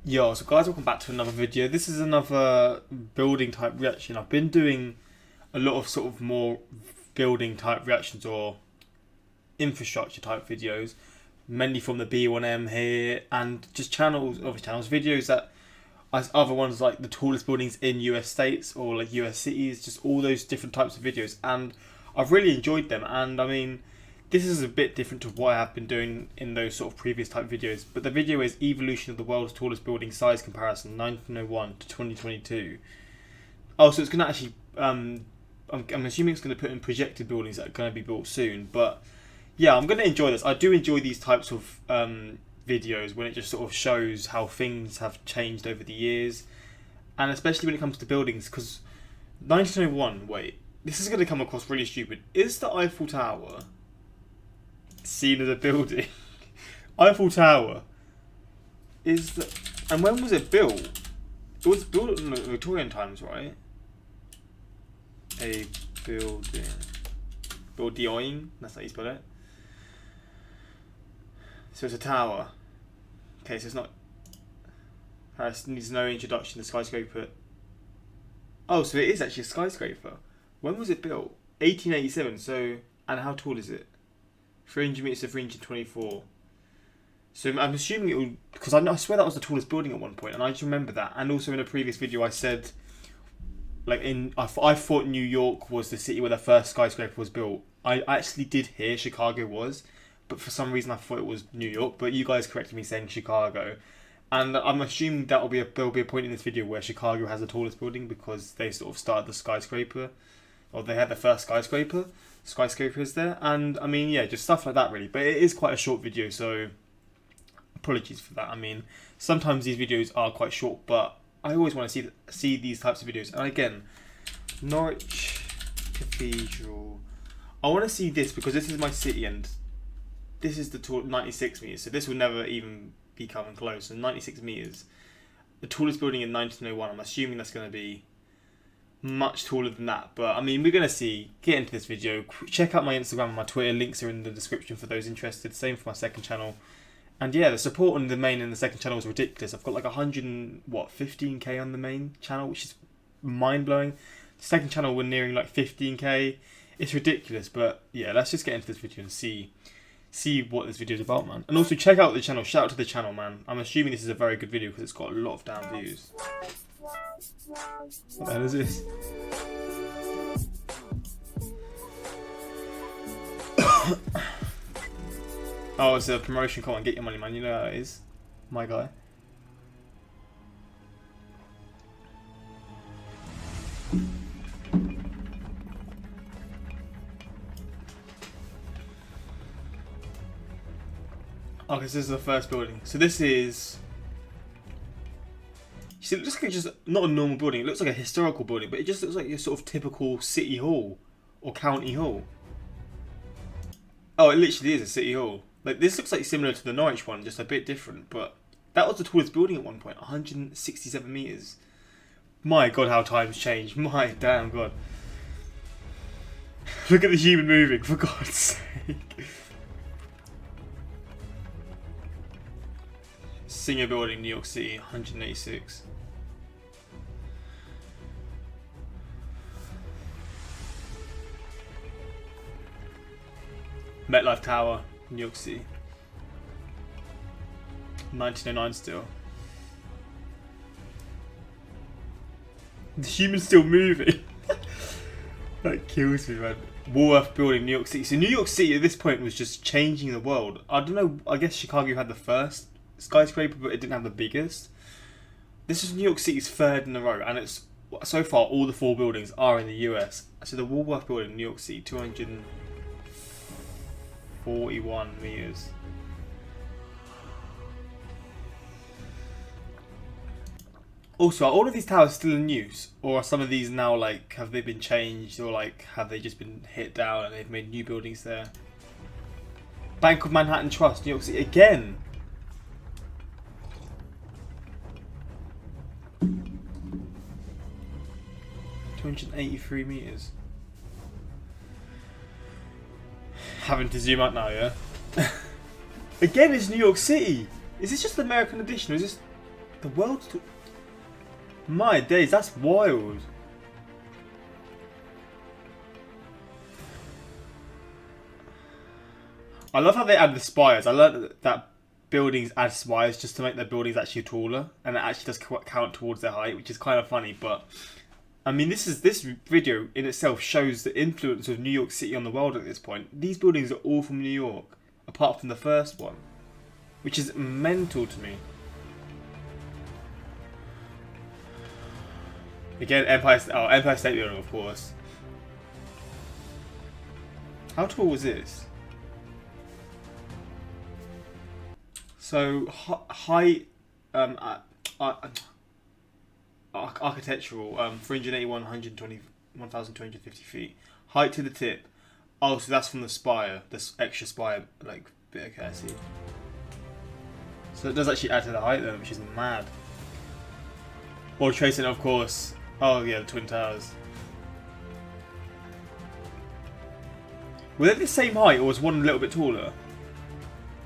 Yo, so guys, welcome back to another video. This is another building type reaction. I've been doing a lot of sort of more building type reactions or infrastructure type videos, mainly from the B1M here and just videos that as other ones like the tallest buildings in US states or like US cities, just all those different types of videos. And I've really enjoyed them. And I mean, this is a bit different to what I have been doing in those sort of previous type videos, but the video is Evolution of the World's Tallest Building Size Comparison 1901 to 2022. Oh, so it's going to actually, I'm assuming it's going to put in projected buildings that are going to be built soon, but yeah, I'm going to enjoy this. I do enjoy these types of videos when it just sort of shows how things have changed over the years, and especially when it comes to buildings, because 1901, wait, this is going to come across really stupid. Is the Eiffel Tower seen as a building? Eiffel Tower is the, and when was it built? It was built in the Victorian times, right? A building, building. That's how you spell it. So it's a tower. Okay, so it's not. Paris needs no introduction. The skyscraper. Oh, so it is actually a skyscraper. When was it built? 1887. So, and how tall is it? 300 meters to 324. So I'm assuming it will, because I swear that was the tallest building at one point, and I just remember that. And also in a previous video, I said, like I thought New York was the city where the first skyscraper was built. I actually did hear Chicago was, but for some reason I thought it was New York. But you guys corrected me saying Chicago, and I'm assuming there'll be a point in this video where Chicago has the tallest building because they sort of started the skyscraper, or they had the first skyscrapers there. And I mean, yeah, just stuff like that really. But it is quite a short video, so apologies for that. I mean, sometimes these videos are quite short, but I always want to see these types of videos. And again, Norwich Cathedral, I want to see this because this is my city, and this is the tall 96 meters, so this will never even be coming close. So 96 meters, the tallest building in 1901. I'm assuming that's going to be much taller than that, but I mean, we're going to get into this video. Check out my Instagram and my Twitter, links are in the description for those interested. Same for my second channel. And yeah, the support on the main and the second channel is ridiculous. I've got like 15k on the main channel, which is mind-blowing. The second channel, we're nearing like 15k. It's ridiculous, but yeah, let's just get into this video and see what this video is about, man. And also check out the channel. Shout out to the channel, man. I'm assuming this is a very good video because it's got a lot of damn views. What the hell is this? Oh, it's a promotion. Come on, get your money, man. You know how it is. My guy. Okay, so this is the first building. So this is... You see, it looks like just not a normal building. It looks like a historical building, but it just looks like your sort of typical city hall or county hall. Oh, it literally is a city hall. Like, this looks like similar to the Norwich one, just a bit different, but that was the tallest building at one point, 167 meters. My god, how times change. My damn god. Look at the human moving, for God's sake. Singer Building, New York City, 186. MetLife Tower, New York City. 1909 still. The human's still moving. That kills me, man. Woolworth Building, New York City. So New York City at this point was just changing the world. I don't know, I guess Chicago had the first skyscraper, but it didn't have the biggest. This is New York City's third in a row, and it's so far all the four buildings are in the US. So the Woolworth Building, New York City, 241 meters. Also, are all of these towers still in use, or are some of these now, like, have they been changed, or like have they just been hit down and they've made new buildings there? Bank of Manhattan Trust, New York City again. $283 meters. Having to zoom out now, yeah? Again, it's New York City. Is this just the American edition, or is this... The world's... My days, that's wild. I love how they add the spires. I learned that buildings add spires just to make their buildings actually taller, and it actually does count towards their height, which is kind of funny. But I mean, this video in itself shows the influence of New York City on the world at this point. These buildings are all from New York, apart from the first one, which is mental to me. Again, Empire State Building, of course. How tall was this? So height, architectural, 381, 120, 1,250 feet. Height to the tip. Oh, so that's from the spire, this extra spire, like bit. Okay, I see. So it does actually add to the height then, which is mad. World Trade Center, of course. Oh yeah, the Twin Towers. Were they the same height, or was one a little bit taller?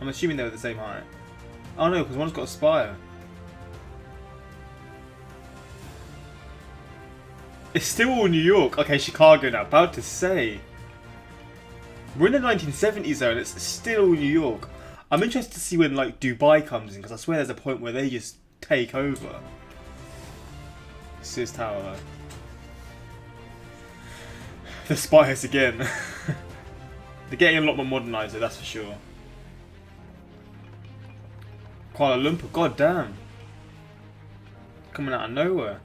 I'm assuming they were the same height. Oh no, because one's got a spire. It's still all New York. Okay, Chicago now. About to say. We're in the 1970s though, and it's still New York. I'm interested to see when like Dubai comes in, because I swear there's a point where they just take over. Sears Tower though. The spires again. They're getting a lot more modernised though, that's for sure. Kuala Lumpur, god damn. Coming out of nowhere.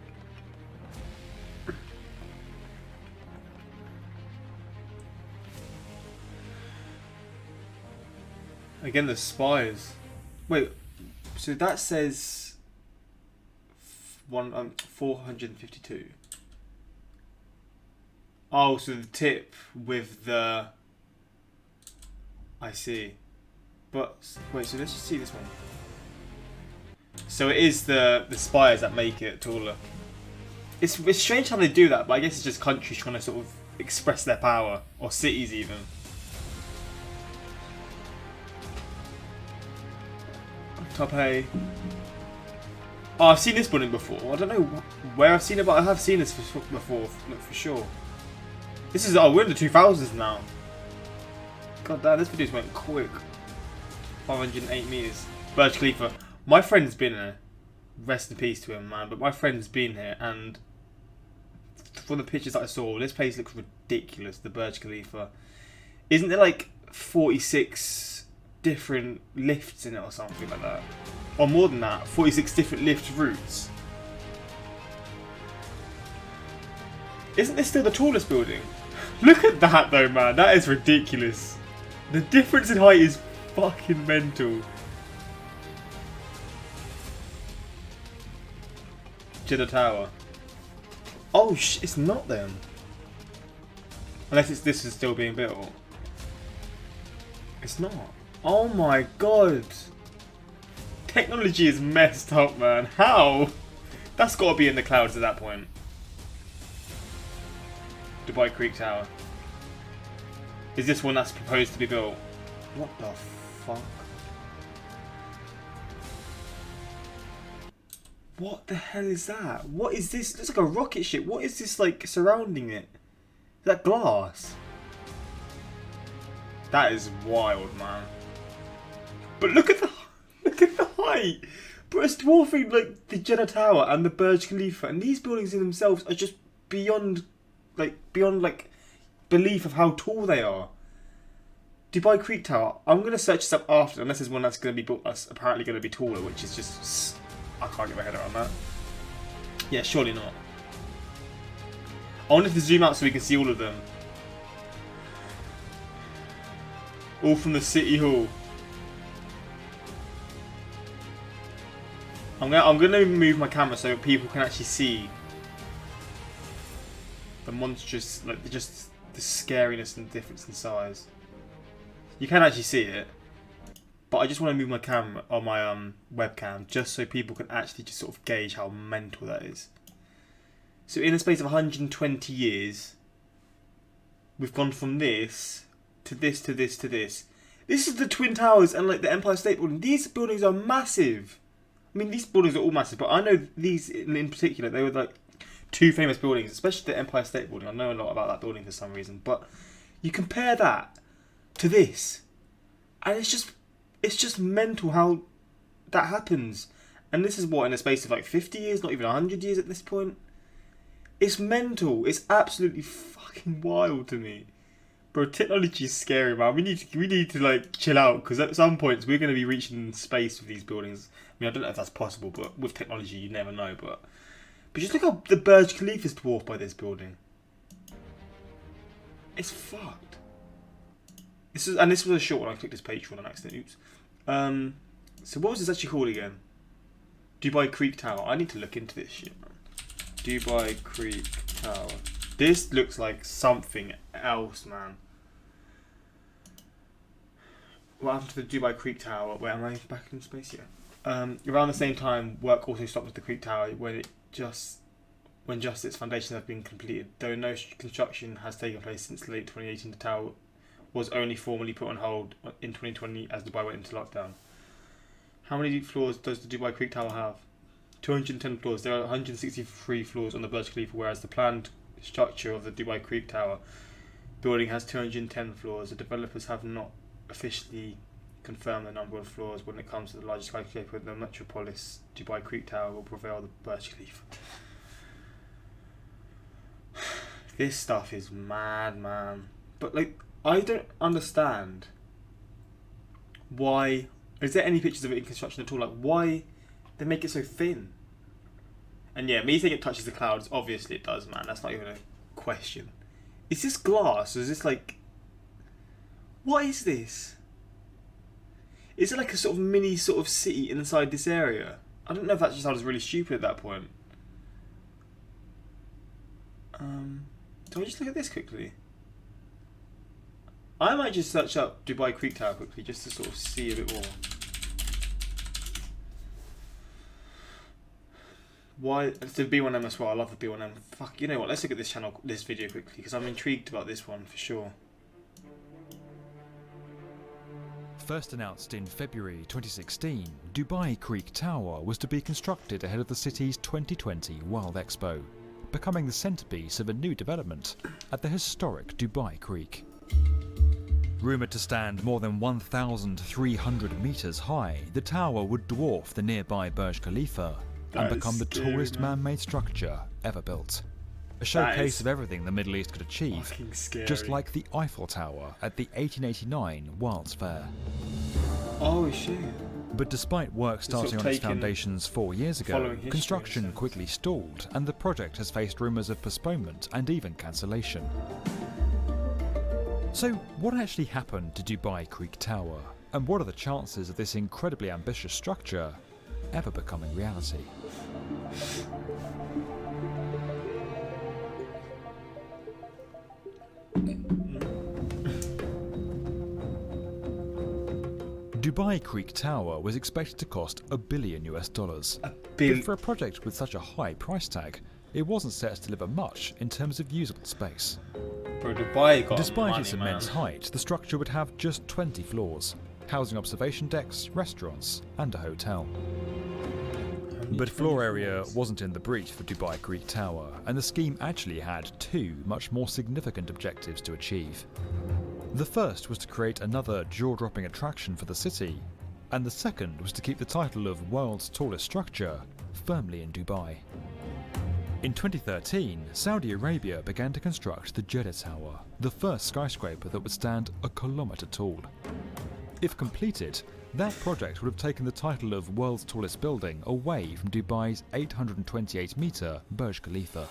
Again, the spires. Wait, so that says 452. Oh, so the tip with the... I see. But wait, so let's just see this one. So it is the spires that make it taller. It's strange how they do that, but I guess it's just countries trying to sort of express their power, or cities even. Taipei. Oh, I've seen this building before. I don't know where I've seen it, but I have seen this before, for sure. This is, oh, we're in the 2000s now. God damn, this video's went quick. 508 meters. Burj Khalifa. My friend's been here. Rest in peace to him, man. But my friend's been here, and from the pictures that I saw, this place looks ridiculous. The Burj Khalifa. Isn't there like 46 different lifts in it or something like that? Or more than that, 46 different lift routes. Isn't this still the tallest building? Look at that though, man. That is ridiculous. The difference in height is fucking mental. Jeddah Tower. Oh it's not them. Unless this is still being built. It's not. Oh my god. Technology is messed up, man. How? That's got to be in the clouds at that point. Dubai Creek Tower. Is this one that's proposed to be built? What the fuck? What the hell is that? What is this? It looks like a rocket ship. What is this like surrounding it? Is that glass? That is wild, man. But look at the height. But it's dwarfing like the Jeddah Tower and the Burj Khalifa, and these buildings in themselves are just beyond belief of how tall they are. Dubai Creek Tower. I'm gonna search this up after, unless there's one that's gonna be built that's apparently gonna be taller, which is just I can't get my head around that. Yeah, surely not. I wonder if to zoom out so we can see all of them. All from the City Hall. I'm gonna move my camera so people can actually see the monstrous, like just the scariness and the difference in size. You can actually see it, but I just want to move my camera or my webcam just so people can actually just sort of gauge how mental that is. So in the space of 120 years, we've gone from this to this to this to this. This is the Twin Towers and like the Empire State Building. These buildings are massive. mean, these buildings are all massive, but I know these in particular, they were like two famous buildings, especially the Empire State Building. I know a lot about that building for some reason, but you compare that to this, and it's just mental how that happens. And this is what, in a space of like 50 years, not even 100 years at this point. It's mental. It's absolutely fucking wild to me. Bro, technology is scary, man. We need to like chill out, because at some points we're going to be reaching space with these buildings. I mean, I don't know if that's possible, but with technology you never know. But just look how the Burj Khalifa is dwarfed by this building. It's fucked. This was a short one. I clicked this page on accident. Oops. So what was this actually called again? Dubai Creek Tower. I need to look into this shit, man. Dubai Creek Tower. This looks like something else, man. What happened to the Dubai Creek Tower? Where am I back in space? Yeah. Around the same time, work also stopped with the Creek Tower when just its foundations have been completed. Though no construction has taken place since late 2018, the tower was only formally put on hold in 2020 as Dubai went into lockdown. How many floors does the Dubai Creek Tower have? 210 floors. There are 163 floors on the Burj Khalifa, whereas the planned structure of the Dubai Creek Tower building has 210 floors. The developers have not officially confirmed the number of floors when it comes to the largest skyscraper in the metropolis. Dubai Creek Tower will prevail the Burj Khalifa. This stuff is mad, man. But like, I don't understand why. Is there any pictures of it in construction at all? Like, why they make it so thin? And yeah, me saying it touches the clouds, obviously it does, man. That's not even a question. Is this glass? Or is this like... What is this? Is it like a sort of mini sort of city inside this area? I don't know if that just sounds really stupid at that point. Do I just look at this quickly? I might just search up Dubai Creek Tower quickly just to sort of see a bit more. Why? It's the B1M as well. I love the B1M. Fuck, you know what? Let's look at this video quickly, because I'm intrigued about this one for sure. First announced in February 2016, Dubai Creek Tower was to be constructed ahead of the city's 2020 World Expo, becoming the centrepiece of a new development at the historic Dubai Creek. Rumoured to stand more than 1,300 metres high, the tower would dwarf the nearby Burj Khalifa and become the tallest man-made structure ever built. A showcase of everything the Middle East could achieve, just like the Eiffel Tower at the 1889 World's Fair. Oh shit. But despite work starting on its foundations 4 years ago, construction quickly stalled and the project has faced rumours of postponement and even cancellation. So what actually happened to Dubai Creek Tower, and what are the chances of this incredibly ambitious structure ever becoming reality? Dubai Creek Tower was expected to cost $1 billion. But for a project with such a high price tag, it wasn't set to deliver much in terms of usable space. Bro, Dubai got Despite money, its immense height, the structure would have just 20 floors, housing observation decks, restaurants, and a hotel. But floor area wasn't in the brief for Dubai Creek Tower, and the scheme actually had two much more significant objectives to achieve. The first was to create another jaw-dropping attraction for the city, and the second was to keep the title of world's tallest structure firmly in Dubai. In 2013, Saudi Arabia began to construct the Jeddah Tower, the first skyscraper that would stand a kilometre tall. If completed, that project would have taken the title of world's tallest building away from Dubai's 828-metre Burj Khalifa.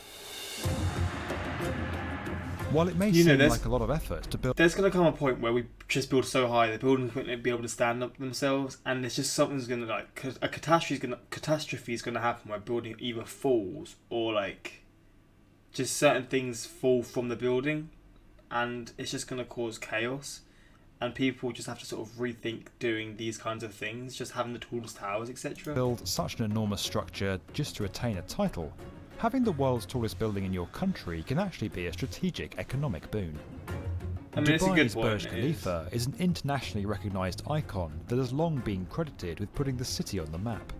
While it may seem like a lot of effort to build... There's going to come a point where we just build so high, the buildings won't be able to stand up themselves, and there's just something's going to, like, a catastrophe is going to happen where building either falls or, like, just certain things fall from the building, and it's just going to cause chaos, and people just have to sort of rethink doing these kinds of things, just having the tallest towers, etc. Build such an enormous structure just to attain a title. Having the world's tallest building in your country can actually be a strategic economic boon. I mean, Dubai's Burj Khalifa is an internationally recognised icon that has long been credited with putting the city on the map.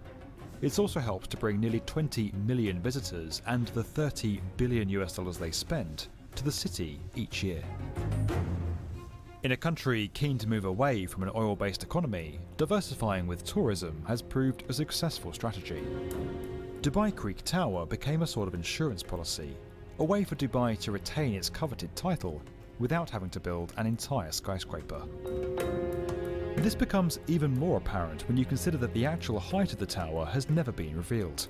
It's also helped to bring nearly 20 million visitors and the $30 billion they spend to the city each year. In a country keen to move away from an oil-based economy, diversifying with tourism has proved a successful strategy. Dubai Creek Tower became a sort of insurance policy, a way for Dubai to retain its coveted title without having to build an entire skyscraper. This becomes even more apparent when you consider that the actual height of the tower has never been revealed.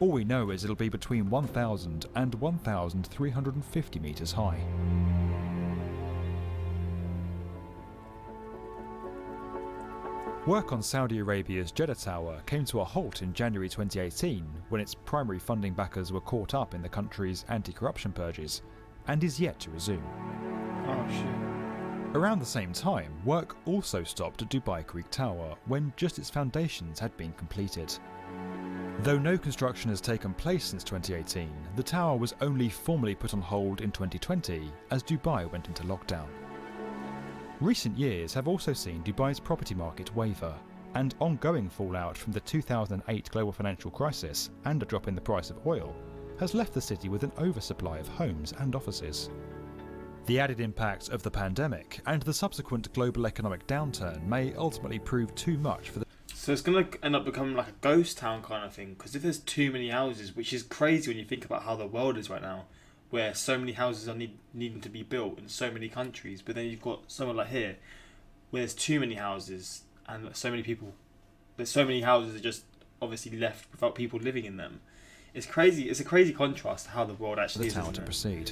All we know is it'll be between 1,000 and 1,350 metres high. Work on Saudi Arabia's Jeddah Tower came to a halt in January 2018 when its primary funding backers were caught up in the country's anti-corruption purges, and is yet to resume. Oh shit. Around the same time, work also stopped at Dubai Creek Tower when just its foundations had been completed. Though no construction has taken place since 2018, the tower was only formally put on hold in 2020 as Dubai went into lockdown. Recent years have also seen Dubai's property market waver, and ongoing fallout from the 2008 global financial crisis and a drop in the price of oil has left the city with an oversupply of homes and offices. The added impact of the pandemic and the subsequent global economic downturn may ultimately prove too much for the... So it's going to end up becoming like a ghost town kind of thing, because if there's too many houses, which is crazy when you think about how the world is right now, where so many houses are needing to be built in so many countries, but then you've got somewhere like here, where there's too many houses and so many people, there's so many houses are just obviously left without people living in them. It's crazy. It's a crazy contrast to how the world actually is. The tower to proceed.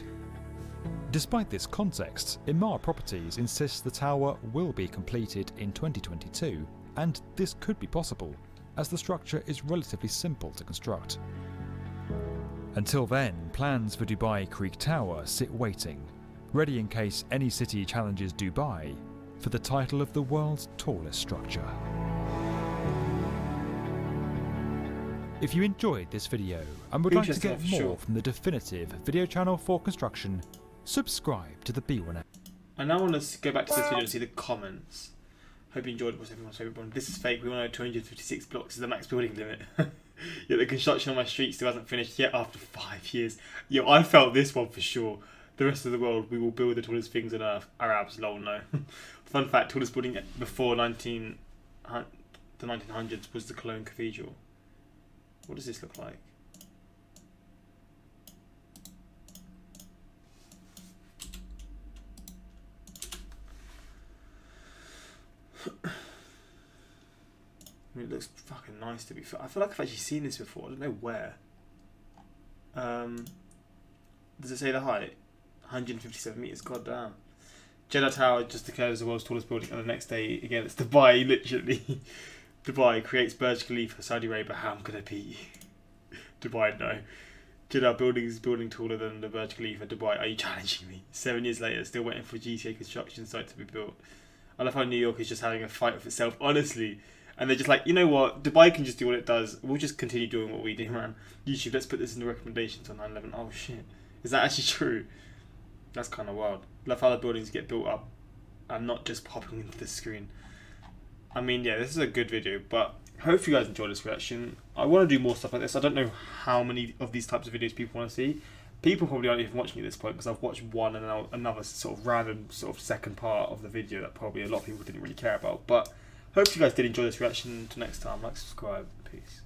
Despite this context, Emaar Properties insists the tower will be completed in 2022, and this could be possible, as the structure is relatively simple to construct. Until then, plans for Dubai Creek Tower sit waiting, ready in case any city challenges Dubai for the title of the world's tallest structure. If you enjoyed this video and would like to get more from the definitive video channel for construction, subscribe to the B1. I now want to go back to this video and see the comments. Hope you enjoyed. What's everyone's favourite one? This is fake. We all know 256 blocks is the max building limit. Yet the construction on my street still hasn't finished yet after 5 years. Yo, I felt this one for sure. The rest of the world, we will build the tallest things on earth. Arabs, lol, no. Fun fact, tallest building before the 1900s was the Cologne Cathedral. What does this look like? I mean, it looks fucking nice to be fair. I feel like I've actually seen this before. I don't know where. Does it say the height? 157 meters. God damn. Jeddah Tower just declared as the world's tallest building, and the next day again it's Dubai. Literally, Dubai creates Burj Khalifa. Saudi Arabia. How could I beat you? Dubai, no. Jeddah building taller than the Burj Khalifa. Dubai, are you challenging me? 7 years later, still waiting for GTA construction site to be built. I love how New York is just having a fight with itself, honestly. And they're just like, you know what? Dubai can just do what it does. We'll just continue doing what we do, man. YouTube, let's put this in the recommendations on 9/11. Oh, shit. Is that actually true? That's kind of wild. Love how the buildings get built up and not just popping into the screen. I mean, yeah, this is a good video, but hope you guys enjoyed this reaction. I want to do more stuff like this. I don't know how many of these types of videos people want to see. People probably aren't even watching at this point because I've watched one and another sort of random sort of second part of the video that probably a lot of people didn't really care about. But hope you guys did enjoy this reaction. Until next time, like, subscribe, peace.